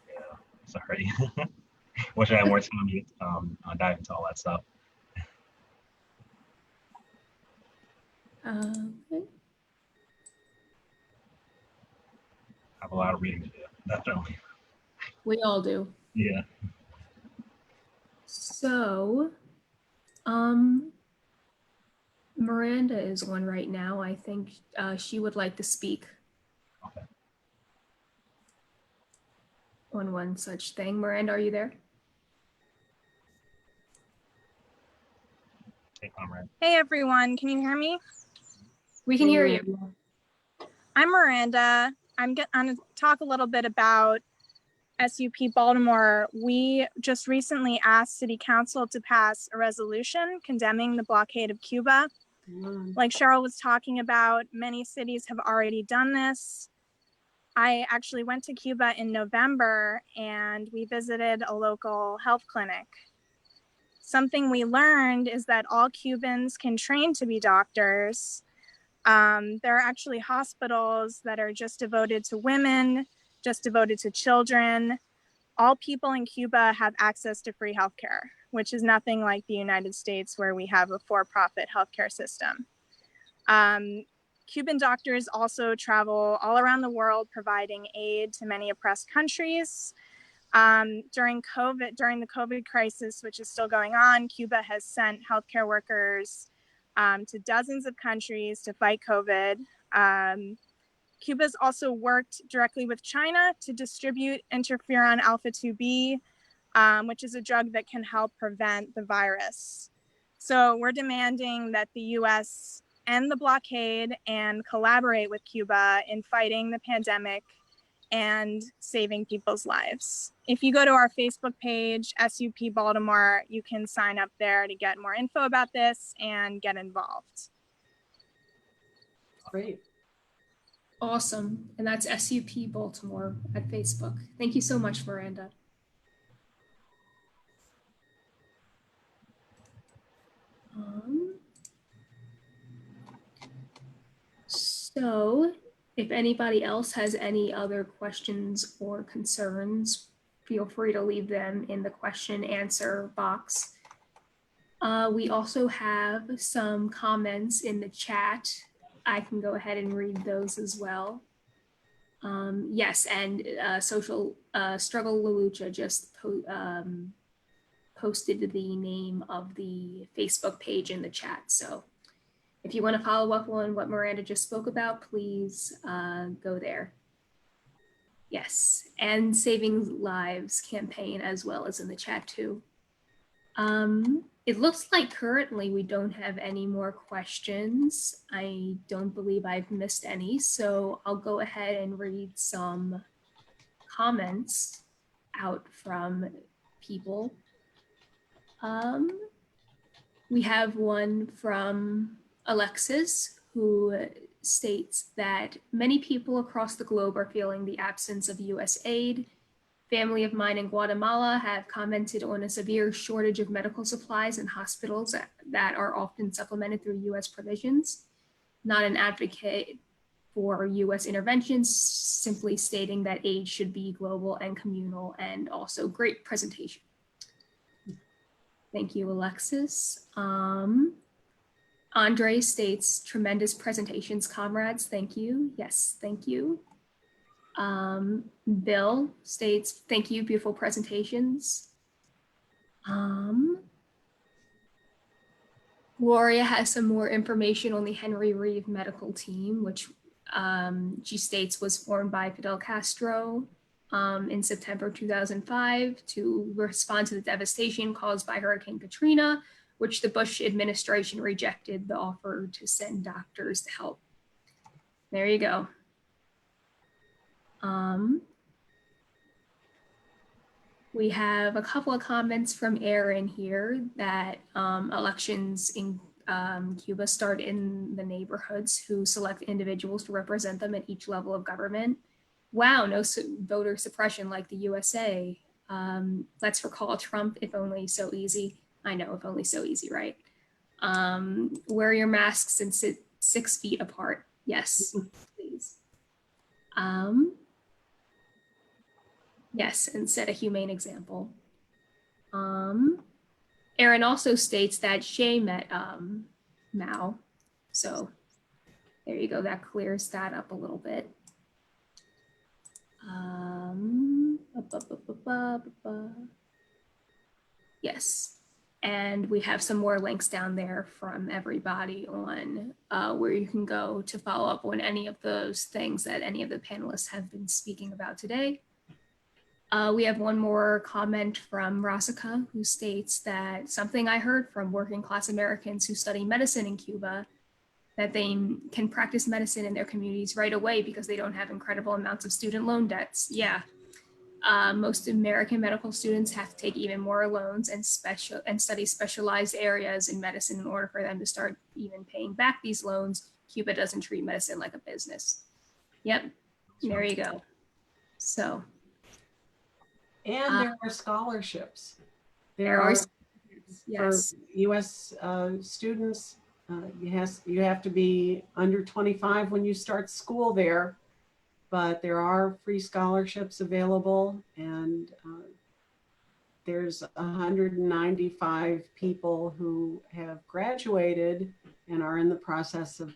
Yeah, sorry. Wish I had more time to dive into all that stuff. Okay. I have a lot of reading to do, definitely. We all do. Yeah. So, Miranda is on right now. I think she would like to speak Okay. on one such thing. Miranda, are you there? Hey, comrade. Hey everyone, can you hear me? We can hear you. I'm Miranda. I'm going to talk a little bit about SUP Baltimore. We just recently asked City Council to pass a resolution condemning the blockade of Cuba. Like Cheryl was talking about, many cities have already done this. I actually went to Cuba in November and we visited a local health clinic. Something we learned is that all Cubans can train to be doctors. There are actually hospitals that are just devoted to women, just devoted to children. All people in Cuba have access to free healthcare, which is nothing like the United States where we have a for-profit healthcare system. Cuban doctors also travel all around the world providing aid to many oppressed countries. During the COVID crisis, which is still going on, Cuba has sent healthcare workers to dozens of countries to fight COVID. Cuba's also worked directly with China to distribute interferon alpha 2B, which is a drug that can help prevent the virus. So we're demanding that the US end the blockade and collaborate with Cuba in fighting the pandemic and saving people's lives. If you go to our Facebook page, SUP Baltimore, you can sign up there to get more info about this and get involved. Great. Awesome. And that's SUP Baltimore at Facebook. Thank you so much, Miranda. So if anybody else has any other questions or concerns, feel free to leave them in the question answer box. We also have some comments in the chat. I can go ahead and read those as well. Yes, and Struggle La Lucha just posted the name of the Facebook page in the chat. So if you want to follow up on what Miranda just spoke about, please go there. Yes, and Saving Lives campaign as well as in the chat too. It looks like currently we don't have any more questions. I don't believe I've missed any, so I'll go ahead and read some comments out from people. We have one from Alexis, who states that many people across the globe are feeling the absence of US aid. Family of mine in Guatemala have commented on a severe shortage of medical supplies in hospitals that are often supplemented through US provisions. Not an advocate for US interventions, simply stating that aid should be global and communal, and also great presentation. Thank you, Alexis. Andre states, tremendous presentations, comrades. Thank you. Yes, thank you. Bill states, thank you, beautiful presentations. Gloria has some more information on the Henry Reeve medical team, which she states was formed by Fidel Castro in September 2005 to respond to the devastation caused by Hurricane Katrina, which the Bush administration rejected the offer to send doctors to help. There you go. We have a couple of comments from Aaron here that elections in Cuba start in the neighborhoods who select individuals to represent them at each level of government. Wow, no voter suppression like the USA. Let's recall Trump, if only so easy. I know, if only so easy, right? Wear your masks and sit 6 feet apart. Yes, please. Yes, and set a humane example. Aaron also states that Shay met Mao. So there you go, that clears that up a little bit. Yes, and we have some more links down there from everybody on where you can go to follow up on any of those things that any of the panelists have been speaking about today. We have one more comment from Rasika, who states that something I heard from working class Americans who study medicine in Cuba, that they can practice medicine in their communities right away because they don't have incredible amounts of student loan debts. Yeah, most American medical students have to take even more loans and study specialized areas in medicine in order for them to start even paying back these loans. Cuba doesn't treat medicine like a business. Yep, there you go. So. And there are scholarships. There are, yes. For U.S. Students, you have to be under 25 when you start school there, but there are free scholarships available, and there's 195 people who have graduated and are in the process of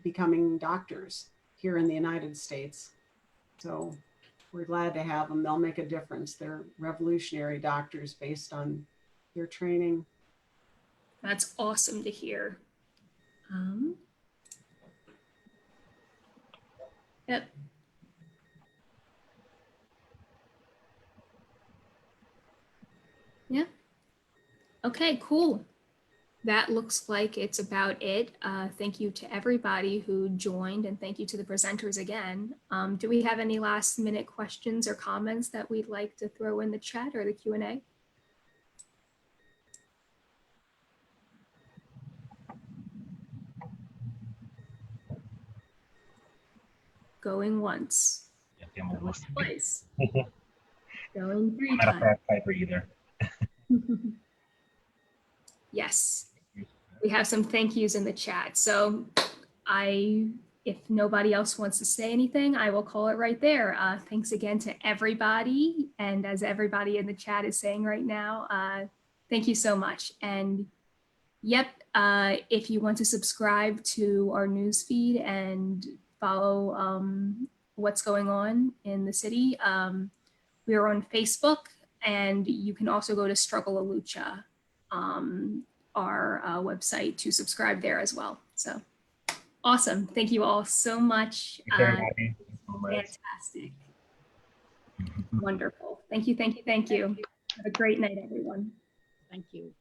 becoming doctors here in the United States. So we're glad to have them. They'll make a difference. They're revolutionary doctors based on their training. That's awesome to hear. Yep. Yeah. Okay, cool. That looks like it's about it. Thank you to everybody who joined, and thank you to the presenters again. Do we have any last minute questions or comments that we'd like to throw in the chat or the Q&A? Going once. Yeah, going twice. Going 3 times. Not a fast typer either. Yes. We have some thank yous in the chat. So I if nobody else wants to say anything, I will call it right there. Thanks again to everybody. And as everybody in the chat is saying right now, thank you so much. And yep, if you want to subscribe to our newsfeed and follow what's going on in the city, we are on Facebook, and you can also go to Struggle La Lucha, our website, to subscribe there as well. So awesome. Thank you all so much. Fantastic. Wonderful. Thank you, thank you, thank you. Have a great night, everyone. Thank you.